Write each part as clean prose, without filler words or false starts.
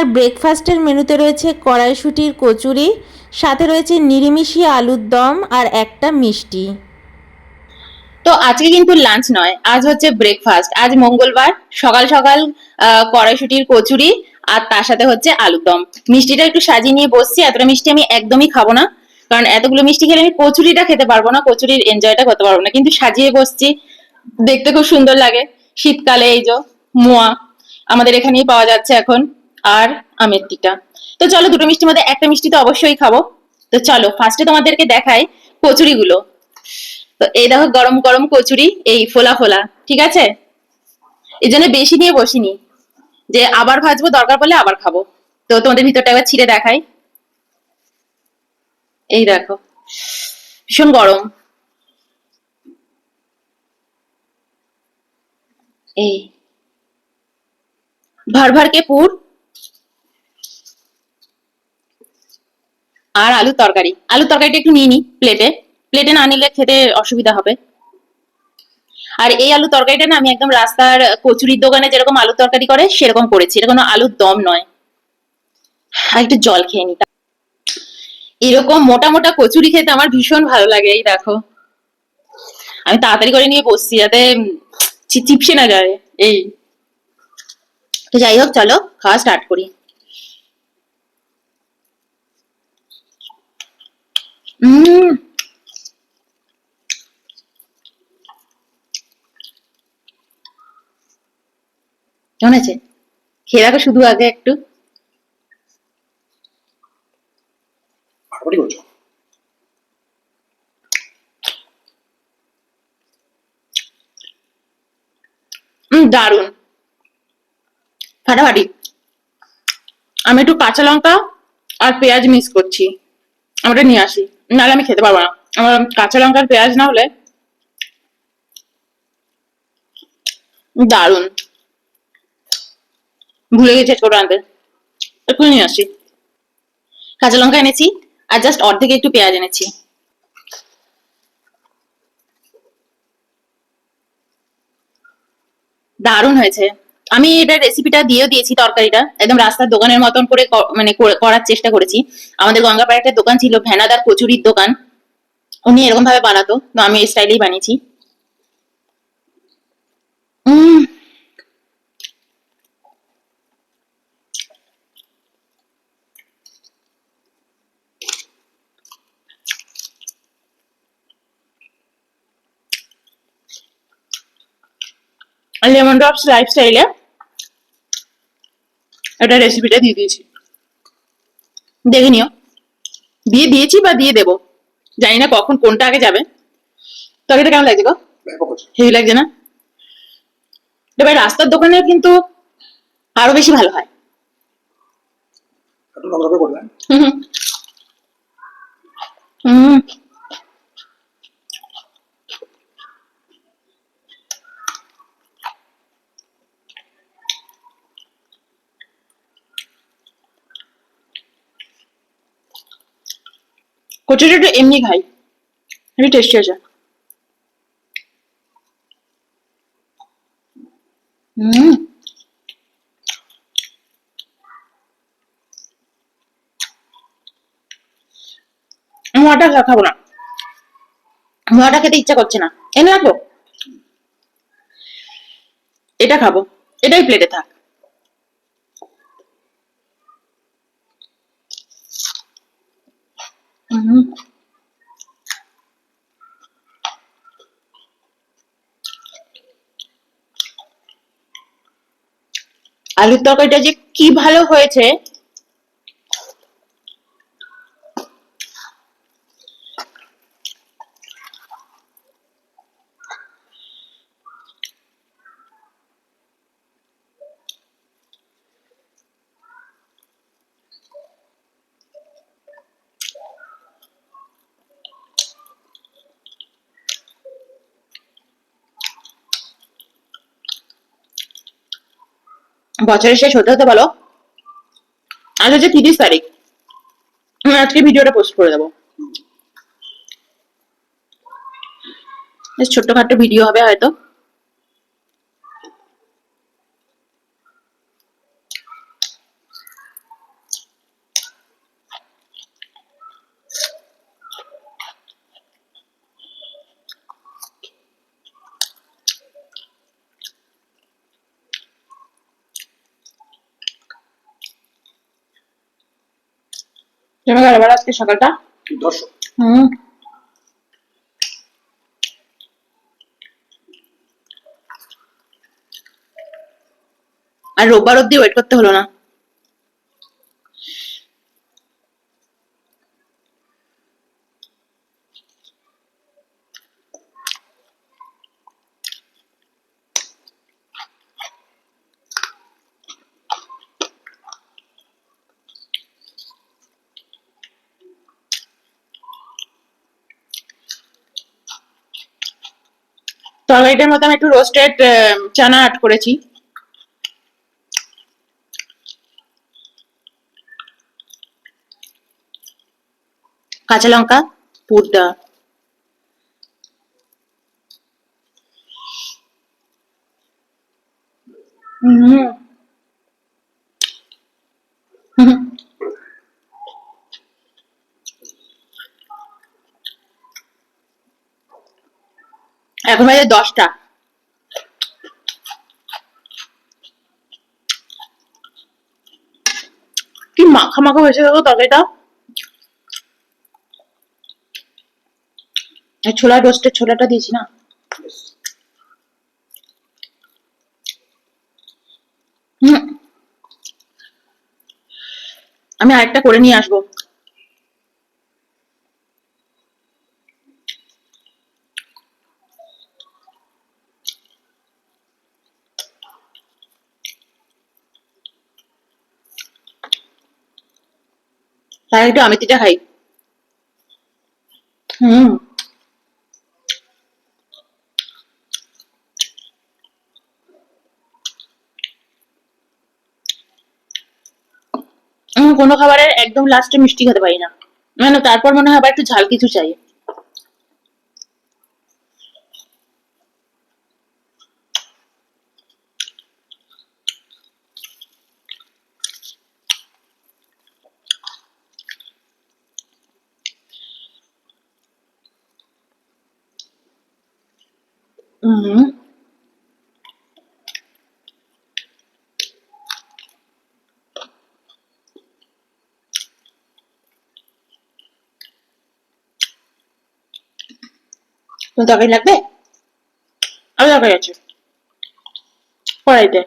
আমার ব্রেকফাস্টের মেনুতে রয়েছে কড়াইশুঁটির কচুরি, সাথে রয়েছে নিরামিষি আলুর দম আর একটা মিষ্টি। তো আজকে কিন্তু লাঞ্চ নয়, আজ হচ্ছে ব্রেকফাস্ট। আজ মঙ্গলবার, সকাল সকাল কড়াইশুটির কচুরি আর তার সাথে হচ্ছে আলুর দম। মিষ্টিটা একটু সাজিয়ে নিয়ে বসছি, এতটা মিষ্টি আমি একদমই খাবো না, কারণ এতগুলো মিষ্টি খেলে আমি কচুরিটা খেতে পারবো না, কচুরির এনজয়টা করতে পারবো না। কিন্তু সাজিয়ে বসছি, দেখতে খুব সুন্দর লাগে। শীতকালে এই যে মোয়া আমাদের এখানেই পাওয়া যাচ্ছে এখন, আর আমের টিটা। তো চলো, দুটো মিষ্টির মধ্যে একটা মিষ্টি তো অবশ্যই খাবো। তো চলো ফার্স্টে তোমাদেরকে দেখাই কচুরিগুলো। তো এই দেখো গরম গরম কচুরি, এই ফোলা ফোলা, ঠিক আছে? এই জন্য বেশি নিয়ে বসিনি, যে আবার ভাজবো, দরকার পড়লে আবার খাবো। তো তোমাদের ভিতরটা এবার ছিঁড়ে দেখাই। এই দেখো, ভীষণ গরম। এই ভর ভর কে পুর, আর আলুর তরকারি। আলুর তরকারিটা একটু নিয়ে নি প্লেটে, প্লেটে না নিলে খেতে অসুবিধা হবে। আর এই আলু তরকারিটা না আমি একদম রাস্তার কচুরির দোকানে যেরকম আলু তরকারি করে সেরকম করেছি, এটা কোনো আলুর দম নয়। আর একটু জল খেয়ে নি। এরকম মোটা মোটা কচুরি খেতে আমার ভীষণ ভালো লাগে। এই দেখো, আমি তাড়াতাড়ি করে নিয়ে বসছি যাতে চিপসে না যায়। এই তো যাই হোক, চলো খাওয়া স্টার্ট করি। উম কেমন আছে? খেয়ে দেখো শুধু আগে একটু। দারুন, ফাটাফাটি। আমি একটু কাঁচা লঙ্কা আর পেঁয়াজ মিক্স করছি, আমি ওটা নিয়ে আসি, নাহলে আমি খেতে পারবো না। আমার কাঁচা লঙ্কা আর পেঁয়াজ না হলে। দারুন, ভুলে গেছি ছোট আনতে, একটু নিয়ে আসি। কাঁচা লঙ্কা এনেছি, আর জাস্ট অর্ধেক একটু পেঁয়াজ এনেছি। দারুণ হয়েছে। আমি এটা রেসিপিটা দিয়েও দিয়েছি, তরকারিটা একদম রাস্তার দোকানের মতন করে মানে করার চেষ্টা করেছি। আমাদের গঙ্গাপাড়ায় একটা দোকান ছিল, ভেনাদার কচুরির দোকান, উনি এরকম ভাবে বানাতো, তো আমি এই স্টাইলেই বানিয়েছি। উম লেমন ড্রপস লাইফস্টাইলে এটা রেসিপিটা দিয়ে দিয়েছি, দেখে নিও। দিয়ে দিয়েছি বা দিয়ে দেবো, জানি না কখন কোনটা আগে যাবে। তরকারিটা কেমন লাগছে গো? হেভি লাগছে না? এবার রাস্তার দোকানে কিন্তু আরো বেশি ভালো হয়। হুম হুম। হুম। কচুরিটা একটু এমনি খাই, হেভি টেস্টি আছে। হুম। মোয়াটা খাবো না, মোয়াটা খেতে ইচ্ছা করছে না। এনে রাখবো, এটা খাবো, এটাই প্লেটে থাক। হুম। আলুর তরকারিটা যে কি ভালো হয়েছে। বছরের শেষ হতে হতে বলো, আজ হচ্ছে 30 তারিখ, আমি আজকে ভিডিওটা পোস্ট করে দেবো। ছোট্টখাট্ট ভিডিও হবে হয়তো। তুমি গেল এবার আজকে সকালটা দর্শক হুম। আর রোববার অব্দি ওয়েট করতে হলো না। তরকারিটার মধ্যে আমি একটু রোস্টেড চানা অ্যাড করেছি। কাঁচা লঙ্কা পুর দেওয়া। হুম। হুম। এখন বাজে 10টা। কি মাখা মাখা হয়েছে দেখো তরকারিটা। ছোলা রোস্টেড ছোলাটা দিয়েছি না। হুম। আমি আরেকটা করে নিয়ে আসবো। তার একটু আমিতিটা খাই। হুম। কোনো খাবারের একদম লাস্টে মিষ্টি খেতে পারি না, মানে তারপর মনে হয় আবার একটু ঝাল কিছু চাই। হুম। তোমার তরকারি লাগবে? আমি তরকারি আছে কড়াইতে।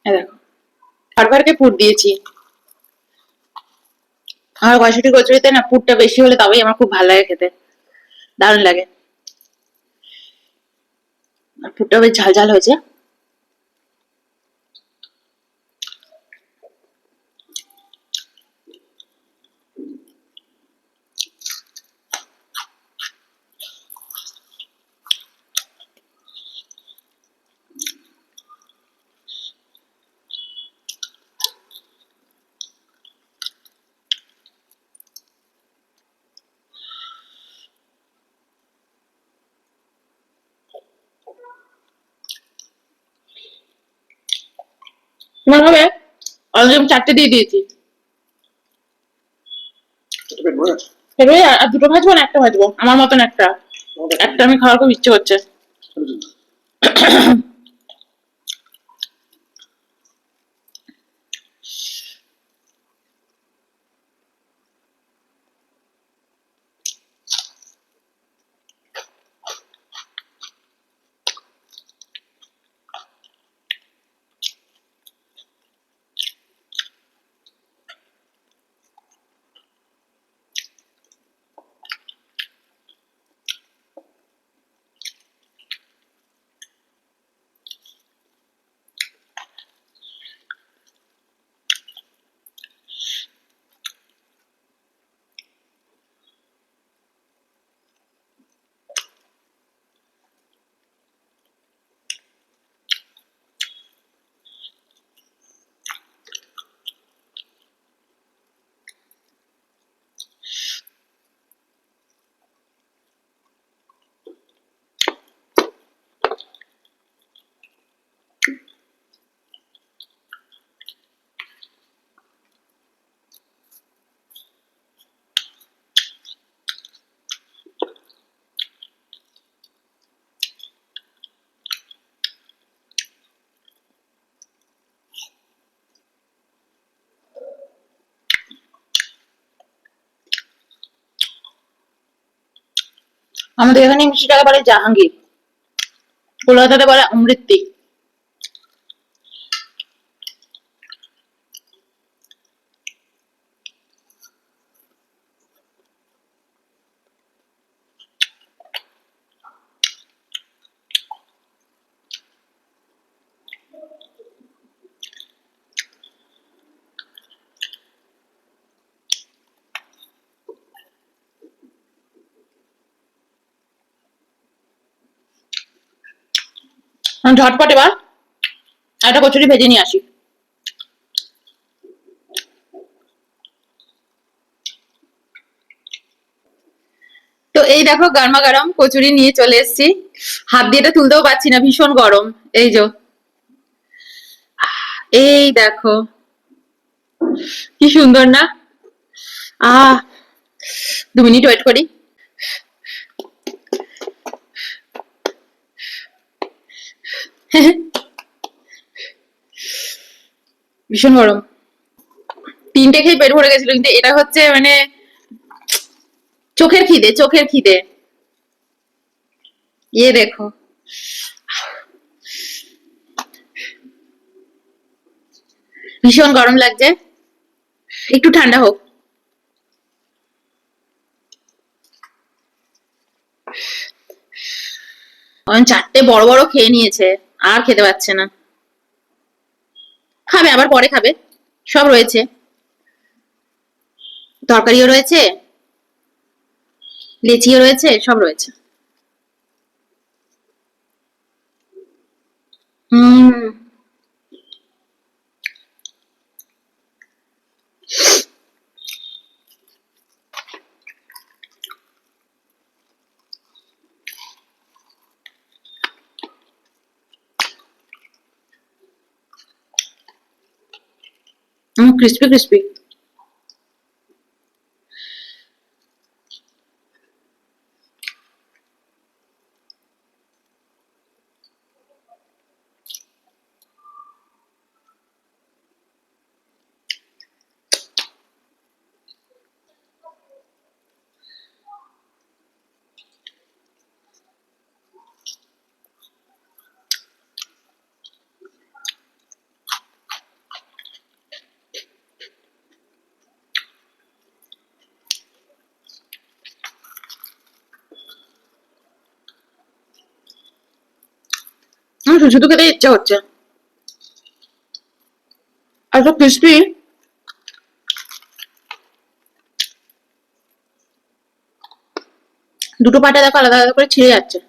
এই দেখো বারবারকে পুর দিয়েছি। আমার কড়াইশুঁটি কচুরিতে না পুরটা বেশি হলে তবেই আমার খুব ভালো লাগে খেতে, দারুণ লাগে। আর পুরটা বেশ ঝাল ঝাল হয়েছে। তোমার হবে অলরেডি আমি 4টে দিয়ে দিয়েছি। এবারে আর দুটো ভাজবো না একটা ভাজবো আমার মতন একটা। একটা আমি খাওয়ার খুব ইচ্ছে করছে। আমাদের এখানে মিষ্টিটাকে বলে জাহাঙ্গীর, কলকাতাতে বলে অমৃতি। ঝটপট এবার একটা কচুরি ভেজে নিয়ে আসি। তো এই দেখো গরমা গরম কচুরি নিয়ে চলে এসেছি, হাত দিয়ে এটা তুলতেও পারছি না, ভীষণ গরম। এই যে, এই দেখো কি সুন্দর না। আহ 2 মিনিট ওয়েট করি। ভীষণ গরম, 3টে খেয়ে পেট ভরে গেছিল, কিন্তু এটা হচ্ছে মানে চোখের খিদে, চোখের খিদে। ইয়ে দেখো, ভীষণ গরম লাগছে, একটু ঠান্ডা হোক। অয়ন 4টে বড় বড় খেয়ে নিয়েছে, আর খেতে পারছে না। খাবে, আবার পরে খাবে, সব রয়েছে, তরকারিও রয়েছে, লেচিও রয়েছে, সব রয়েছে। হুম, ক্রিস্পি ক্রিস্পি। শুধু খেতে ইচ্ছা হচ্ছে, আর তো ক্রিস্পি। দুটো পাটা দেখো আলাদা আলাদা করে ছিঁড়ে যাচ্ছে।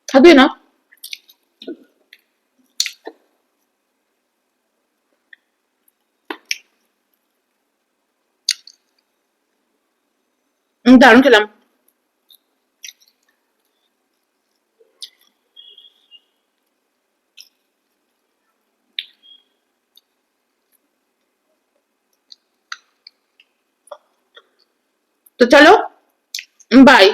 খাবি না? দারুণ খেলাম। তো চলো, বাই।